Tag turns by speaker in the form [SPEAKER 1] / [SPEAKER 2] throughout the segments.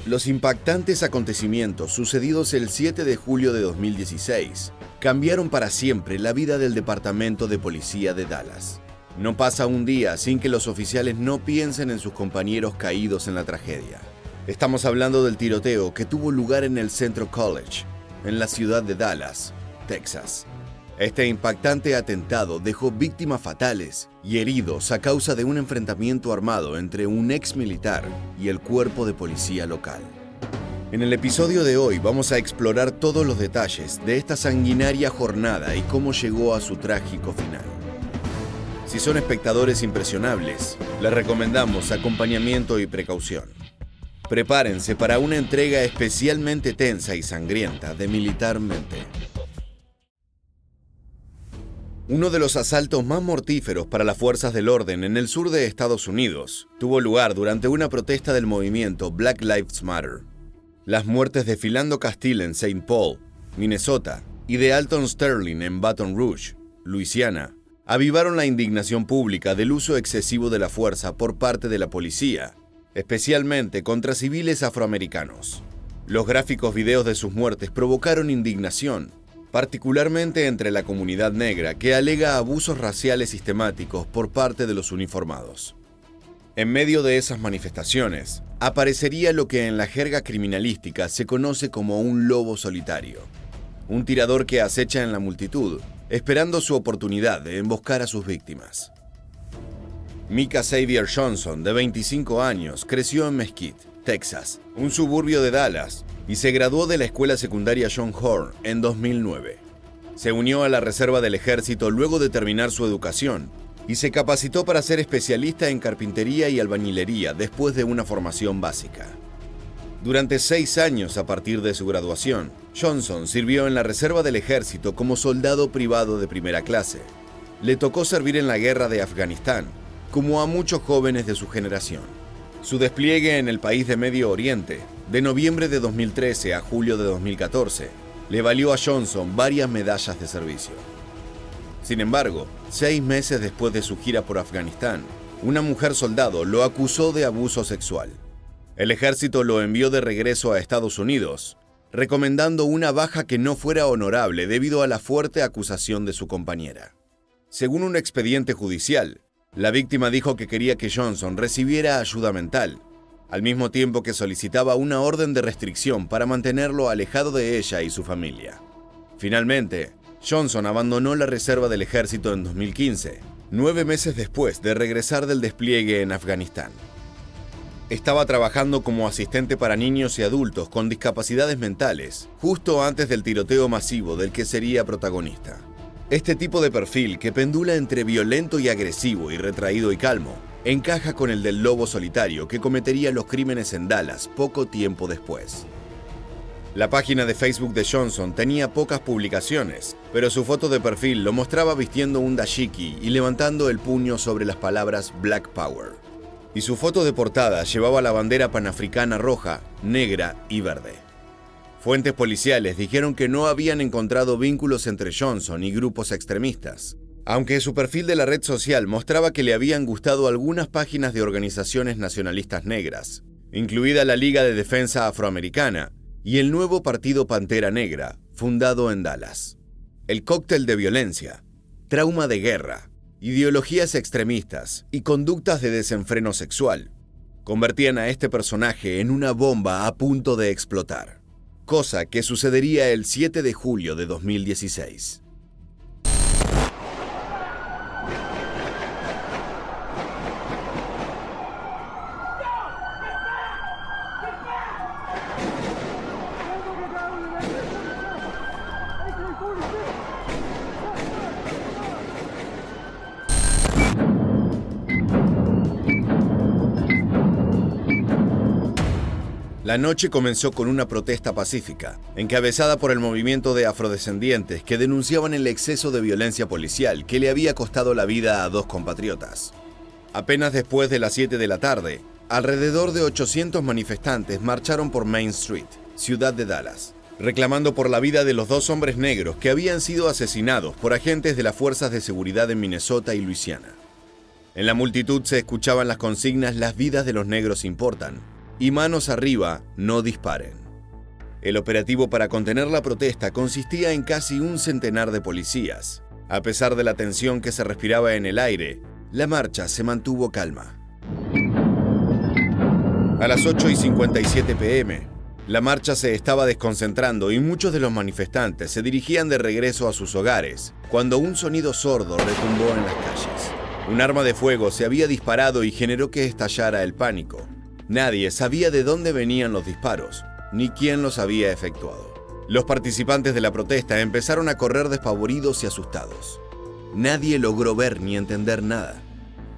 [SPEAKER 1] Los impactantes acontecimientos sucedidos el 7 de julio de 2016 cambiaron para siempre la vida del Departamento de Policía de Dallas. No pasa un día sin que los oficiales no piensen en sus compañeros caídos en la tragedia. Estamos hablando del tiroteo que tuvo lugar en el Central College, en la ciudad de Dallas, Texas. Este impactante atentado dejó víctimas fatales y heridos a causa de un enfrentamiento armado entre un ex militar y el cuerpo de policía local. En el episodio de hoy vamos a explorar todos los detalles de esta sanguinaria jornada y cómo llegó a su trágico final. Si son espectadores impresionables, les recomendamos acompañamiento y precaución. Prepárense para una entrega especialmente tensa y sangrienta de Militarmente. Uno de los asaltos más mortíferos para las fuerzas del orden en el sur de Estados Unidos tuvo lugar durante una protesta del movimiento Black Lives Matter. Las muertes de Philando Castile en St. Paul, Minnesota, y de Alton Sterling en Baton Rouge, Luisiana, avivaron la indignación pública del uso excesivo de la fuerza por parte de la policía, especialmente contra civiles afroamericanos. Los gráficos videos de sus muertes provocaron indignación, particularmente entre la comunidad negra, que alega abusos raciales sistemáticos por parte de los uniformados. En medio de esas manifestaciones, aparecería lo que en la jerga criminalística se conoce como un lobo solitario, un tirador que acecha en la multitud, esperando su oportunidad de emboscar a sus víctimas. Micah Xavier Johnson, de 25 años, creció en Mesquite, Texas, un suburbio de Dallas, y se graduó de la escuela secundaria John Horn en 2009. Se unió a la reserva del ejército luego de terminar su educación y se capacitó para ser especialista en carpintería y albañilería después de una formación básica. Durante 6 años a partir de su graduación, Johnson sirvió en la reserva del ejército como soldado privado de primera clase. Le tocó servir en la guerra de Afganistán, como a muchos jóvenes de su generación. Su despliegue en el país de Medio Oriente, de noviembre de 2013 a julio de 2014, le valió a Johnson varias medallas de servicio. Sin embargo, 6 meses después de su gira por Afganistán, una mujer soldado lo acusó de abuso sexual. El ejército lo envió de regreso a Estados Unidos, recomendando una baja que no fuera honorable debido a la fuerte acusación de su compañera. Según un expediente judicial, la víctima dijo que quería que Johnson recibiera ayuda mental, al mismo tiempo que solicitaba una orden de restricción para mantenerlo alejado de ella y su familia. Finalmente, Johnson abandonó la reserva del ejército en 2015, 9 meses después de regresar del despliegue en Afganistán. Estaba trabajando como asistente para niños y adultos con discapacidades mentales, justo antes del tiroteo masivo del que sería protagonista. Este tipo de perfil, que pendula entre violento y agresivo y retraído y calmo, encaja con el del lobo solitario que cometería los crímenes en Dallas poco tiempo después. La página de Facebook de Johnson tenía pocas publicaciones, pero su foto de perfil lo mostraba vistiendo un dashiki y levantando el puño sobre las palabras Black Power. Y su foto de portada llevaba la bandera panafricana roja, negra y verde. Fuentes policiales dijeron que no habían encontrado vínculos entre Johnson y grupos extremistas, aunque su perfil de la red social mostraba que le habían gustado algunas páginas de organizaciones nacionalistas negras, incluida la Liga de Defensa Afroamericana y el nuevo partido Pantera Negra, fundado en Dallas. El cóctel de violencia, trauma de guerra, ideologías extremistas y conductas de desenfreno sexual convertían a este personaje en una bomba a punto de explotar, cosa que sucedería el 7 de julio de 2016. La noche comenzó con una protesta pacífica, encabezada por el movimiento de afrodescendientes que denunciaban el exceso de violencia policial que le había costado la vida a 2 compatriotas. Apenas después de las 7 de la tarde, alrededor de 800 manifestantes marcharon por Main Street, ciudad de Dallas, reclamando por la vida de los 2 hombres negros que habían sido asesinados por agentes de las fuerzas de seguridad en Minnesota y Luisiana. En la multitud se escuchaban las consignas "Las vidas de los negros importan", y manos arriba, no disparen. El operativo para contener la protesta consistía en casi un centenar de policías. A pesar de la tensión que se respiraba en el aire, la marcha se mantuvo calma. A las 8:57 p.m., la marcha se estaba desconcentrando y muchos de los manifestantes se dirigían de regreso a sus hogares cuando un sonido sordo retumbó en las calles. Un arma de fuego se había disparado y generó que estallara el pánico. Nadie sabía de dónde venían los disparos, ni quién los había efectuado. Los participantes de la protesta empezaron a correr despavoridos y asustados. Nadie logró ver ni entender nada.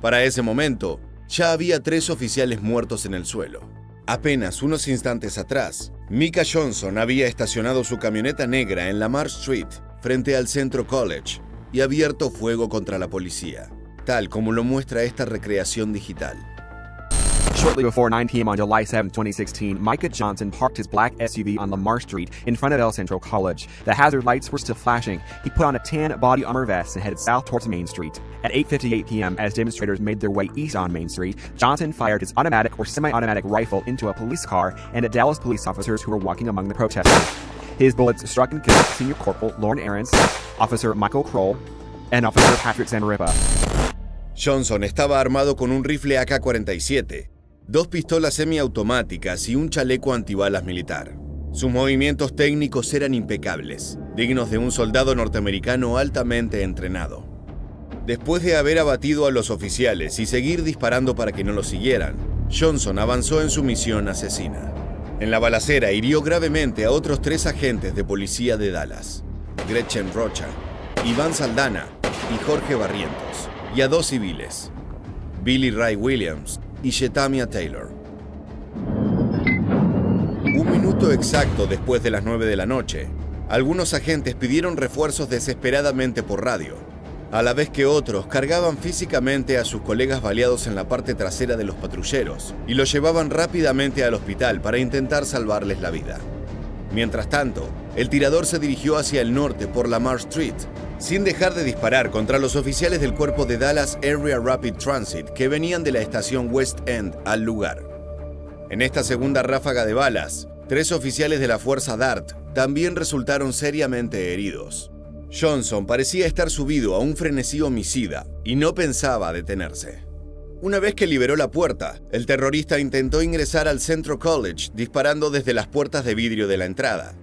[SPEAKER 1] Para ese momento, ya había 3 oficiales muertos en el suelo. Apenas unos instantes atrás, Micah Johnson había estacionado su camioneta negra en Lamar Street, frente al Central College, y abierto fuego contra la policía, tal como lo muestra esta recreación digital.
[SPEAKER 2] Shortly before 9 p.m. on July 7, 2016, Micah Johnson parked his black SUV on Lamar Street in front of El Centro College. The hazard lights were still flashing. He put on a tan body armor vest and headed south towards Main Street. At 8:58 p.m., as demonstrators made their way east on Main Street, Johnson fired his automatic or semi-automatic rifle into a police car and at Dallas police officers who were walking among the protesters. His bullets struck and killed Senior Corporal Lauren Aarons, Officer Michael Kroll, and Officer Patrick Zamarripa.
[SPEAKER 1] Johnson estaba armado con un rifle AK-47, 2 pistolas semiautomáticas y un chaleco antibalas militar. Sus movimientos técnicos eran impecables, dignos de un soldado norteamericano altamente entrenado. Después de haber abatido a los oficiales y seguir disparando para que no lo siguieran, Johnson avanzó en su misión asesina. En la balacera hirió gravemente a otros 3 agentes de policía de Dallas, Gretchen Rocha, Iván Saldana y Jorge Barrientos, y a 2 civiles, Billy Ray Williams y Shetamia Taylor. Un minuto exacto después de las 9 de la noche, algunos agentes pidieron refuerzos desesperadamente por radio, a la vez que otros cargaban físicamente a sus colegas baleados en la parte trasera de los patrulleros y los llevaban rápidamente al hospital para intentar salvarles la vida. Mientras tanto, el tirador se dirigió hacia el norte por Lamar Street, sin dejar de disparar contra los oficiales del cuerpo de Dallas Area Rapid Transit que venían de la estación West End al lugar. En esta segunda ráfaga de balas, 3 oficiales de la fuerza DART también resultaron seriamente heridos. Johnson parecía estar subido a un frenesí homicida y no pensaba detenerse. Una vez que liberó la puerta, el terrorista intentó ingresar al Central College disparando desde las puertas de vidrio de la entrada.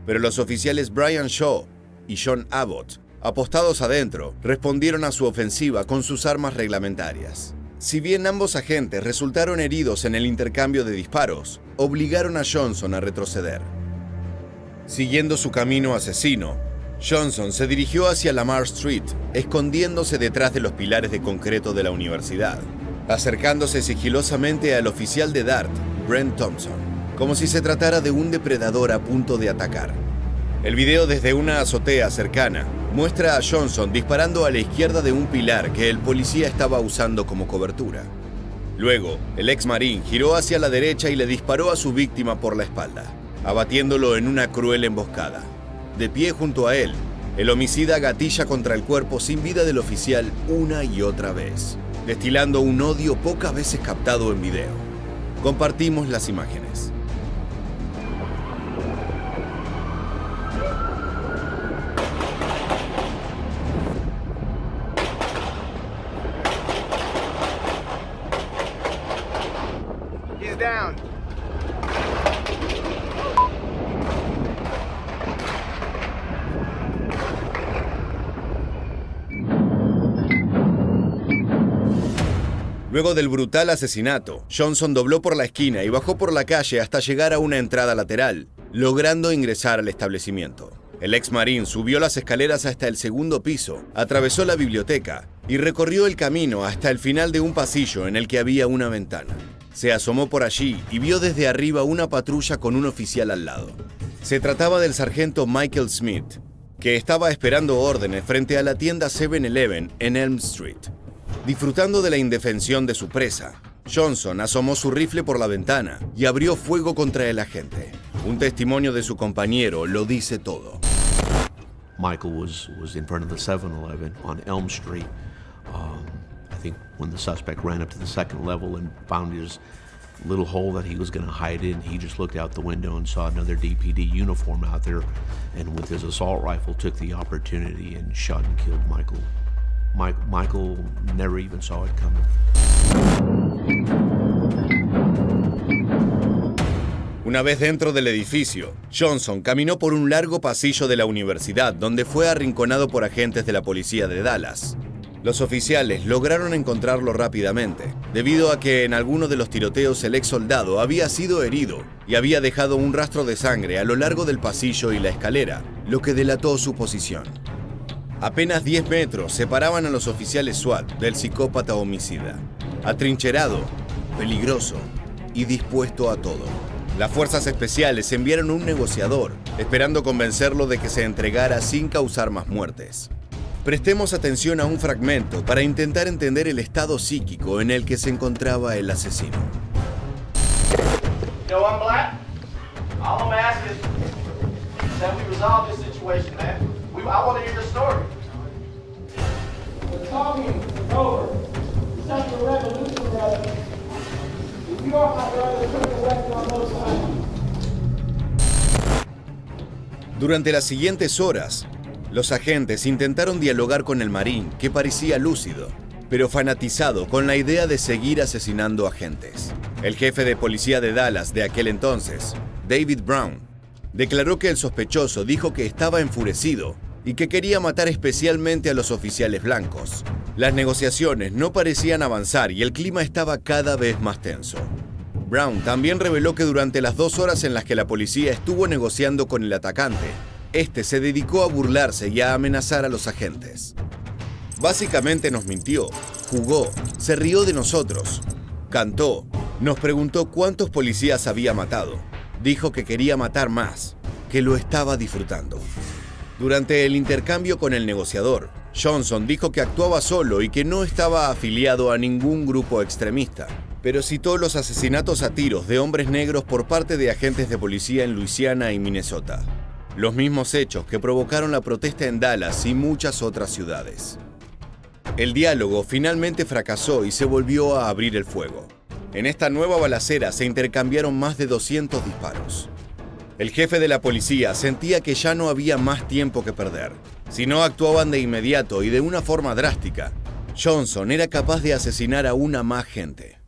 [SPEAKER 1] Pero los oficiales Brian Shaw y John Abbott, apostados adentro, respondieron a su ofensiva con sus armas reglamentarias. Si bien ambos agentes resultaron heridos en el intercambio de disparos, obligaron a Johnson a retroceder. Siguiendo su camino asesino, Johnson se dirigió hacia Lamar Street, escondiéndose detrás de los pilares de concreto de la universidad, acercándose sigilosamente al oficial de DART, Brent Thompson, como si se tratara de un depredador a punto de atacar. El video desde una azotea cercana muestra a Johnson disparando a la izquierda de un pilar que el policía estaba usando como cobertura. Luego, el ex marín giró hacia la derecha y le disparó a su víctima por la espalda, abatiéndolo en una cruel emboscada. De pie junto a él, el homicida gatilla contra el cuerpo sin vida del oficial una y otra vez, destilando un odio pocas veces captado en video. Compartimos las imágenes.
[SPEAKER 3] He's down.
[SPEAKER 1] Luego del brutal asesinato, Johnson dobló por la esquina y bajó por la calle hasta llegar a una entrada lateral, logrando ingresar al establecimiento. El ex marín subió las escaleras hasta el segundo piso, atravesó la biblioteca y recorrió el camino hasta el final de un pasillo en el que había una ventana. Se asomó por allí y vio desde arriba una patrulla con un oficial al lado. Se trataba del sargento Michael Smith, que estaba esperando órdenes frente a la tienda 7-Eleven en Elm Street. Disfrutando de la indefensión de su presa, Johnson asomó su rifle por la ventana y abrió fuego contra el agente. Un testimonio de su compañero lo dice todo.
[SPEAKER 4] Michael was in front of the 7-Eleven on Elm Street. I think when the suspect ran up to the second level and found his little hole that he was going to hide in. He just looked out the window and saw another DPD uniform out there, and with his assault rifle took the opportunity and shot and killed Michael. Michael never even saw it coming.
[SPEAKER 1] Una vez dentro del edificio, Johnson caminó por un largo pasillo de la universidad donde fue arrinconado por agentes de la policía de Dallas. Los oficiales lograron encontrarlo rápidamente, debido a que en alguno de los tiroteos el ex soldado había sido herido y había dejado un rastro de sangre a lo largo del pasillo y la escalera, lo que delató su posición. Apenas 10 metros separaban a los oficiales SWAT del psicópata homicida, atrincherado, peligroso y dispuesto a todo. Las fuerzas especiales enviaron un negociador, esperando convencerlo de que se entregara sin causar más muertes. Prestemos atención a un fragmento para intentar entender el estado psíquico en el que se encontraba el asesino.
[SPEAKER 5] Yo, I'm black. All I'm asking is that we resolve this situation, man. I want to hear your story.
[SPEAKER 6] The talking is over. It's time for revolution, brother. If you are my brother, put the weapon on both sides.
[SPEAKER 1] Durante las siguientes horas, los agentes intentaron dialogar con el marín, que parecía lúcido, pero fanatizado con la idea de seguir asesinando agentes. El jefe de policía de Dallas de aquel entonces, David Brown, declaró que el sospechoso dijo que estaba enfurecido y que quería matar especialmente a los oficiales blancos. Las negociaciones no parecían avanzar y el clima estaba cada vez más tenso. Brown también reveló que durante las 2 horas en las que la policía estuvo negociando con el atacante, este se dedicó a burlarse y a amenazar a los agentes. Básicamente nos mintió, jugó, se rió de nosotros, cantó, nos preguntó cuántos policías había matado, dijo que quería matar más, que lo estaba disfrutando. Durante el intercambio con el negociador, Johnson dijo que actuaba solo y que no estaba afiliado a ningún grupo extremista, pero citó los asesinatos a tiros de hombres negros por parte de agentes de policía en Luisiana y Minnesota, los mismos hechos que provocaron la protesta en Dallas y muchas otras ciudades. El diálogo finalmente fracasó y se volvió a abrir el fuego. En esta nueva balacera se intercambiaron más de 200 disparos. El jefe de la policía sentía que ya no había más tiempo que perder. Si no actuaban de inmediato y de una forma drástica, Johnson era capaz de asesinar a una más gente.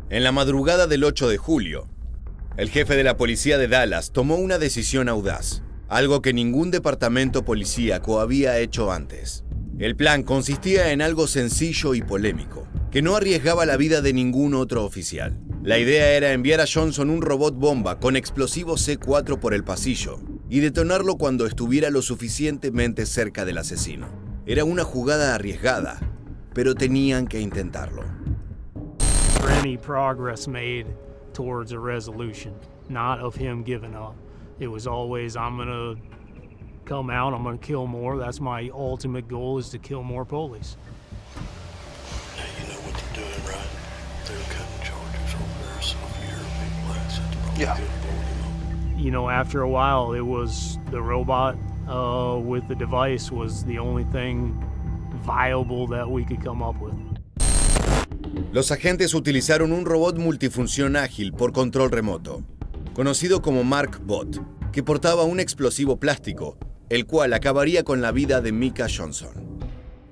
[SPEAKER 1] En la madrugada del 8 de julio, el jefe de la policía de Dallas tomó una decisión audaz, algo que ningún departamento policíaco había hecho antes. El plan consistía en algo sencillo y polémico, que no arriesgaba la vida de ningún otro oficial. La idea era enviar a Johnson un robot bomba con explosivo C4 por el pasillo y detonarlo cuando estuviera lo suficientemente cerca del asesino. Era una jugada arriesgada, pero tenían que intentarlo.
[SPEAKER 7] For any progress made towards a resolution, not of him giving up. It was always, I'm gonna come out, I'm gonna kill more. That's my ultimate goal, is to kill more police.
[SPEAKER 8] Now you know what they're doing, right? They're cutting charges over there, so if you're a big black, that's probably good for you.
[SPEAKER 7] You know, after a while, it was the robot with the device was the only thing viable that we could come up with.
[SPEAKER 1] Los agentes utilizaron un robot multifunción ágil por control remoto, conocido como MarkBot, que portaba un explosivo plástico, el cual acabaría con la vida de Micah Johnson.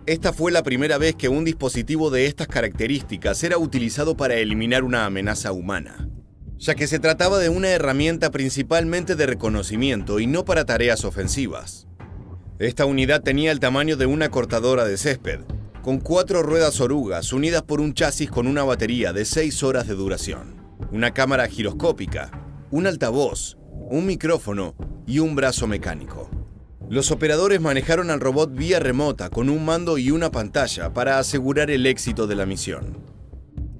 [SPEAKER 1] Esta fue la primera vez que un dispositivo de estas características era utilizado para eliminar una amenaza humana, ya que se trataba de una herramienta principalmente de reconocimiento y no para tareas ofensivas. Esta unidad tenía el tamaño de una cortadora de césped, con 4 ruedas orugas unidas por un chasis con una batería de 6 horas de duración, una cámara giroscópica, un altavoz, un micrófono y un brazo mecánico. Los operadores manejaron al robot vía remota con un mando y una pantalla para asegurar el éxito de la misión.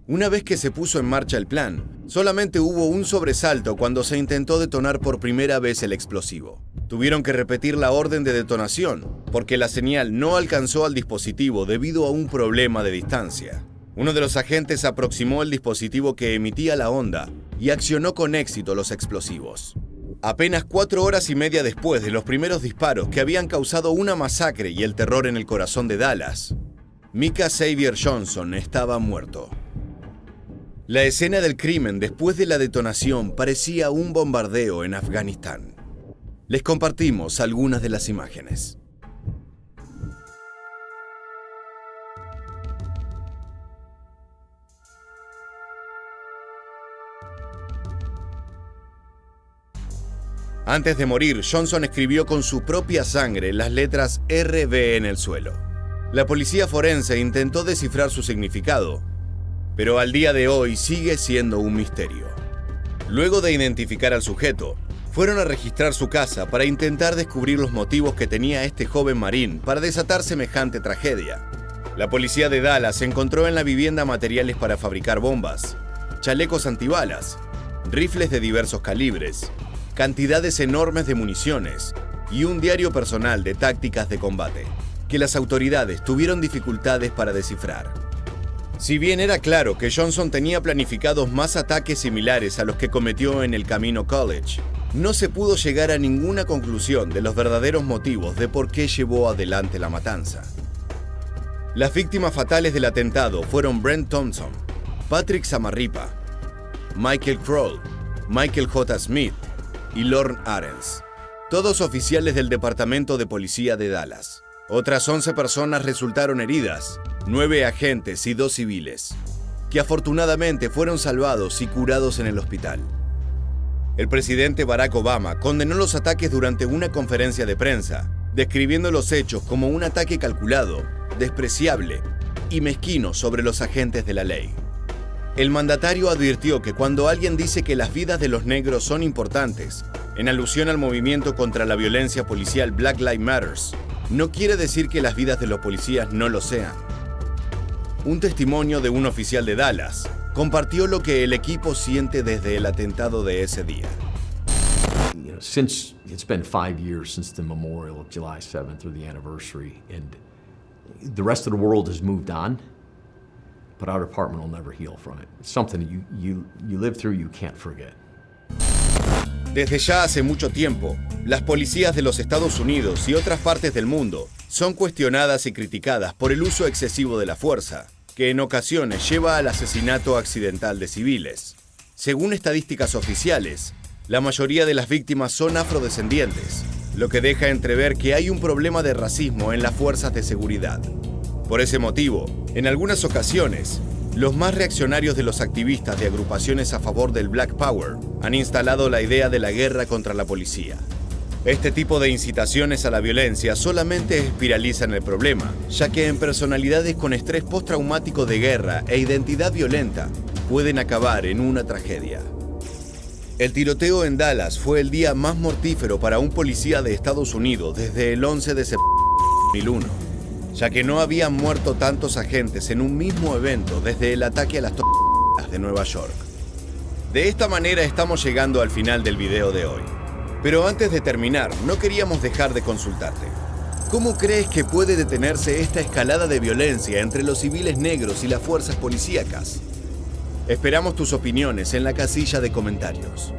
[SPEAKER 1] Una vez que se puso en marcha el plan, solamente hubo un sobresalto cuando se intentó detonar por primera vez el explosivo. Tuvieron que repetir la orden de detonación, porque la señal no alcanzó al dispositivo debido a un problema de distancia. Uno de los agentes aproximó el dispositivo que emitía la onda y accionó con éxito los explosivos. Apenas 4 horas y media después de los primeros disparos que habían causado una masacre y el terror en el corazón de Dallas, Micah Xavier Johnson estaba muerto. La escena del crimen después de la detonación parecía un bombardeo en Afganistán. Les compartimos algunas de las imágenes. Antes de morir, Johnson escribió con su propia sangre las letras RB en el suelo. La policía forense intentó descifrar su significado, pero al día de hoy sigue siendo un misterio. Luego de identificar al sujeto, fueron a registrar su casa para intentar descubrir los motivos que tenía este joven marín para desatar semejante tragedia. La policía de Dallas encontró en la vivienda materiales para fabricar bombas, chalecos antibalas, rifles de diversos calibres, cantidades enormes de municiones y un diario personal de tácticas de combate, que las autoridades tuvieron dificultades para descifrar. Si bien era claro que Johnson tenía planificados más ataques similares a los que cometió en el Camino College, no se pudo llegar a ninguna conclusión de los verdaderos motivos de por qué llevó adelante la matanza. Las víctimas fatales del atentado fueron Brent Thompson, Patrick Samarripa, Michael Kroll, Michael J. Smith y Lorne Arens, todos oficiales del Departamento de Policía de Dallas. Otras 11 personas resultaron heridas, 9 agentes y 2 civiles, que afortunadamente fueron salvados y curados en el hospital. El presidente Barack Obama condenó los ataques durante una conferencia de prensa, describiendo los hechos como un ataque calculado, despreciable y mezquino sobre los agentes de la ley. El mandatario advirtió que cuando alguien dice que las vidas de los negros son importantes, en alusión al movimiento contra la violencia policial Black Lives Matter, no quiere decir que las vidas de los policías no lo sean. Un testimonio de un oficial de Dallas compartió lo que el equipo siente desde el atentado de ese día.
[SPEAKER 9] Since it's been 5 years since the memorial of July 7th or the anniversary, and the rest of the world has moved on, but our department will never heal from it. It's something you live through, you can't forget.
[SPEAKER 1] Desde ya hace mucho tiempo, las policías de los Estados Unidos y otras partes del mundo son cuestionadas y criticadas por el uso excesivo de la fuerza, que en ocasiones lleva al asesinato accidental de civiles. Según estadísticas oficiales, la mayoría de las víctimas son afrodescendientes, lo que deja entrever que hay un problema de racismo en las fuerzas de seguridad. Por ese motivo, en algunas ocasiones, los más reaccionarios de los activistas de agrupaciones a favor del Black Power han instalado la idea de la guerra contra la policía. Este tipo de incitaciones a la violencia solamente espiralizan el problema, ya que en personalidades con estrés postraumático de guerra e identidad violenta pueden acabar en una tragedia. El tiroteo en Dallas fue el día más mortífero para un policía de Estados Unidos desde el 11 de septiembre de 2001, ya que no habían muerto tantos agentes en un mismo evento desde el ataque a las torres de Nueva York. De esta manera estamos llegando al final del video de hoy. Pero antes de terminar, no queríamos dejar de consultarte. ¿Cómo crees que puede detenerse esta escalada de violencia entre los civiles negros y las fuerzas policíacas? Esperamos tus opiniones en la casilla de comentarios.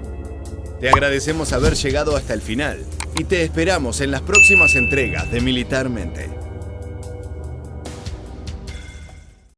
[SPEAKER 1] Te agradecemos haber llegado hasta el final y te esperamos en las próximas entregas de Militarmente.